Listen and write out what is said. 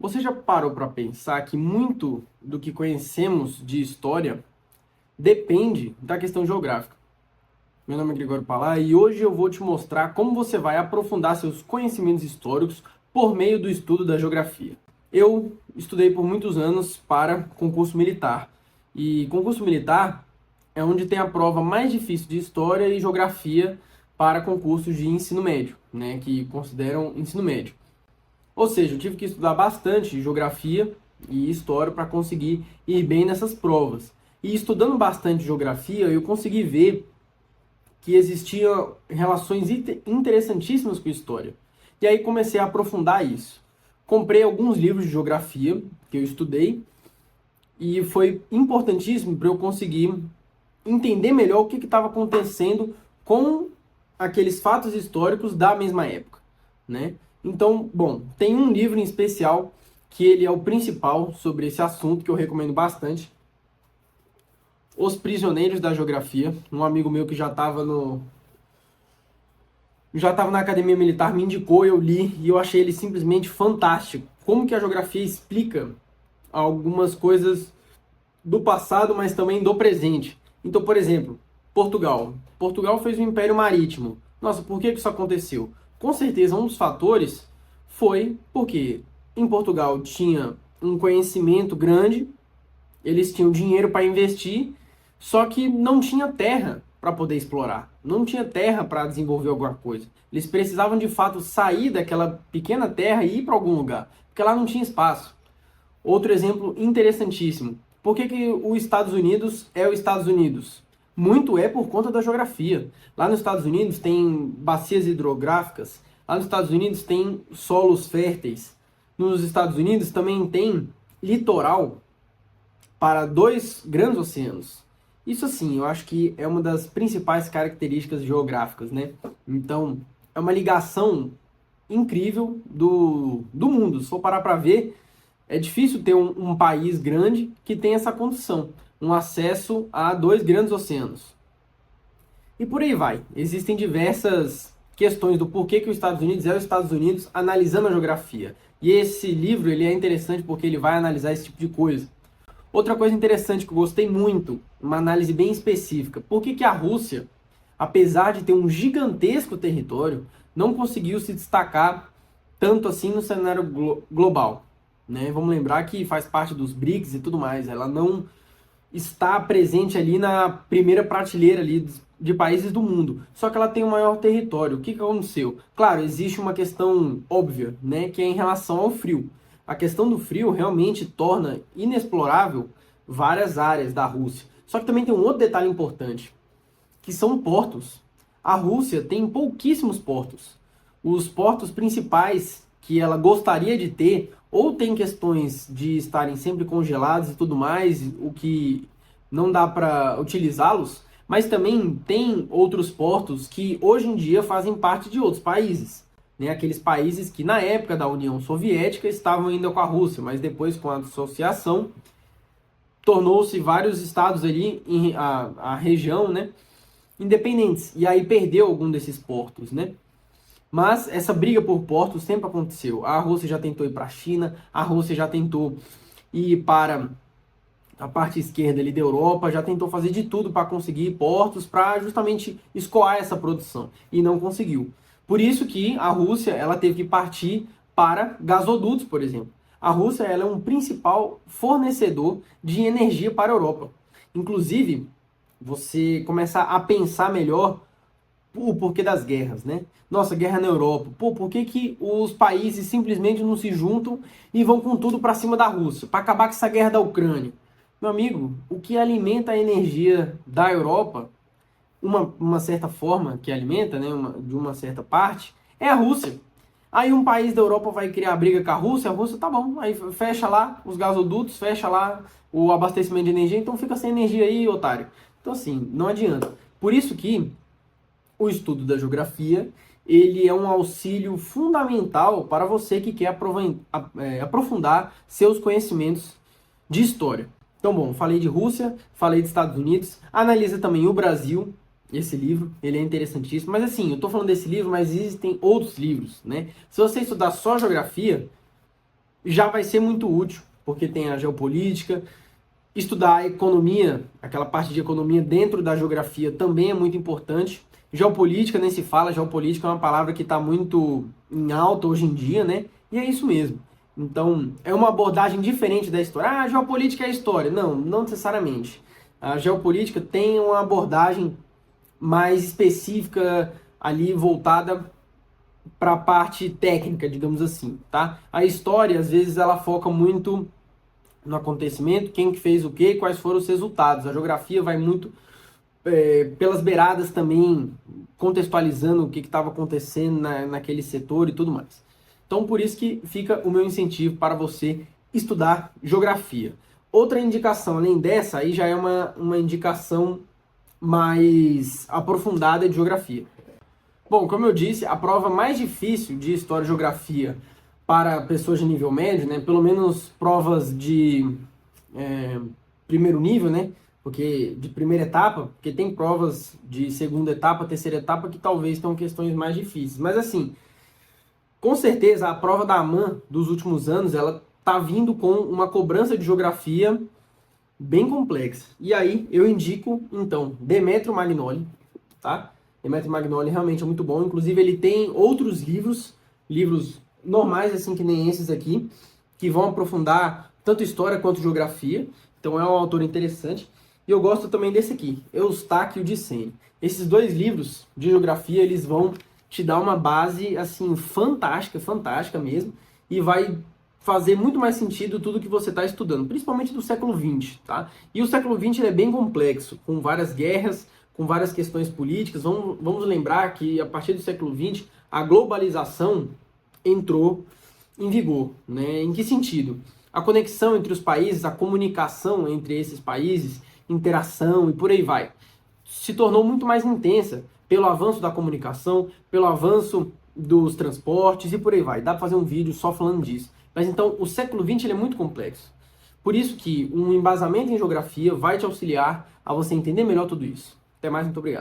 Você já parou para pensar que muito do que conhecemos de história depende da questão geográfica? Meu nome é Gregório Palá e hoje eu vou te mostrar como você vai aprofundar seus conhecimentos históricos por meio do estudo da geografia. Eu estudei por muitos anos para concurso militar e concurso militar é onde tem a prova mais difícil de história e geografia para concursos de ensino médio, né, que consideram ensino médio. Ou seja, eu tive que estudar bastante geografia e história para conseguir ir bem nessas provas. E estudando bastante geografia, eu consegui ver que existiam relações interessantíssimas com a história. E aí comecei a aprofundar isso. Comprei alguns livros de geografia que eu estudei e foi importantíssimo para eu conseguir entender melhor o que estava acontecendo com aqueles fatos históricos da mesma época, né? Então, bom, tem um livro em especial que ele é o principal sobre esse assunto que eu recomendo bastante. Os Prisioneiros da Geografia. Um amigo meu que já estava na academia militar me indicou, eu li e eu achei ele simplesmente fantástico. Como que a geografia explica algumas coisas do passado, mas também do presente. Então, por exemplo, Portugal. Portugal fez um império marítimo. Nossa, por que isso aconteceu? Com certeza, um dos fatores foi porque em Portugal tinha um conhecimento grande, eles tinham dinheiro para investir, só que não tinha terra para poder explorar, não tinha terra para desenvolver alguma coisa. Eles precisavam de fato sair daquela pequena terra e ir para algum lugar, porque lá não tinha espaço. Outro exemplo interessantíssimo. Por que os Estados Unidos é os Estados Unidos? Muito é por conta da geografia. Lá nos Estados Unidos tem bacias hidrográficas, lá nos Estados Unidos tem solos férteis, nos Estados Unidos também tem litoral para dois grandes oceanos. Isso assim, eu acho que é uma das principais características geográficas, né? Então, é uma ligação incrível do mundo. Se for parar para ver, é difícil ter um país grande que tenha essa condição, um acesso a dois grandes oceanos. E por aí vai. Existem diversas questões do porquê que os Estados Unidos é os Estados Unidos analisando a geografia. E esse livro ele é interessante porque ele vai analisar esse tipo de coisa. Outra coisa interessante que eu gostei muito, uma análise bem específica, por que a Rússia, apesar de ter um gigantesco território, não conseguiu se destacar tanto assim no cenário global? Né? Vamos lembrar que faz parte dos BRICS e tudo mais, ela não está presente ali na primeira prateleira ali de países do mundo, só que ela tem o maior território. O que aconteceu? Claro, existe uma questão óbvia, né, que é em relação ao frio. A questão do frio realmente torna inexplorável várias áreas da Rússia. Só que também tem um outro detalhe importante, que são portos. A Rússia tem pouquíssimos portos. Os portos principais que ela gostaria de ter, ou tem questões de estarem sempre congelados e tudo mais, o que não dá para utilizá-los, mas também tem outros portos que hoje em dia fazem parte de outros países. Né? Aqueles países que na época da União Soviética estavam ainda com a Rússia, mas depois com a associação tornou-se vários estados ali, a região, né, independentes, e aí perdeu algum desses portos, né? Mas essa briga por portos sempre aconteceu. A Rússia já tentou ir para a China, a Rússia já tentou ir para a parte esquerda ali da Europa, já tentou fazer de tudo para conseguir portos, para justamente escoar essa produção, e não conseguiu. Por isso que a Rússia ela teve que partir para gasodutos, por exemplo. A Rússia ela é um principal fornecedor de energia para a Europa. Inclusive, você começa a pensar melhor o porquê das guerras, né? Nossa, guerra na Europa. Pô, por que os países simplesmente não se juntam e vão com tudo para cima da Rússia, para acabar com essa guerra da Ucrânia? Meu amigo, o que alimenta a energia da Europa, uma certa forma que alimenta, né, de uma certa parte, é a Rússia. Aí um país da Europa vai criar briga com a Rússia tá bom, aí fecha lá os gasodutos, fecha lá o abastecimento de energia, então fica sem energia aí, otário. Então assim, não adianta. Por isso que o estudo da geografia, ele é um auxílio fundamental para você que quer aprofundar seus conhecimentos de história. Então, bom, falei de Rússia, falei de Estados Unidos, analisa também o Brasil, esse livro, ele é interessantíssimo, mas assim, eu estou falando desse livro, mas existem outros livros, né? Se você estudar só geografia, já vai ser muito útil, porque tem a geopolítica. Estudar a economia, aquela parte de economia dentro da geografia também é muito importante. Geopolítica nem se fala, geopolítica é uma palavra que está muito em alta hoje em dia, né? E é isso mesmo. Então, é uma abordagem diferente da história. Ah, geopolítica é história. Não, não necessariamente. A geopolítica tem uma abordagem mais específica ali voltada para a parte técnica, digamos assim, tá? A história, às vezes, ela foca muito no acontecimento, quem que fez o quê, quais foram os resultados. A geografia vai muito pelas beiradas também, contextualizando o que estava acontecendo naquele setor e tudo mais. Então, por isso que fica o meu incentivo para você estudar geografia. Outra indicação, além dessa, aí já é uma indicação mais aprofundada de geografia. Bom, como eu disse, a prova mais difícil de História e Geografia para pessoas de nível médio, né, pelo menos provas de primeiro nível, né, porque de primeira etapa, porque tem provas de segunda etapa, terceira etapa que talvez tenham questões mais difíceis. Mas assim, com certeza a prova da AMAN dos últimos anos, ela tá vindo com uma cobrança de geografia bem complexa. E aí eu indico, então, Demetrio Magnoli, tá? Demetrio Magnoli realmente é muito bom. Inclusive ele tem outros livros normais, assim que nem esses aqui, que vão aprofundar tanto história quanto geografia. Então é um autor interessante. E eu gosto também desse aqui, Eustáquio de Sene. Esses dois livros de geografia, eles vão te dar uma base, assim, fantástica, fantástica mesmo, e vai fazer muito mais sentido tudo que você está estudando, principalmente do século XX, tá? E o século XX ele é bem complexo, com várias guerras, com várias questões políticas. Vamos lembrar que a partir do século XX, a globalização entrou em vigor, né? Em que sentido? A conexão entre os países, a comunicação entre esses países, interação e por aí vai, se tornou muito mais intensa pelo avanço da comunicação, pelo avanço dos transportes e por aí vai. Dá para fazer um vídeo só falando disso. Mas então, o século XX ele é muito complexo. Por isso que um embasamento em geografia vai te auxiliar a você entender melhor tudo isso. Até mais, muito obrigado.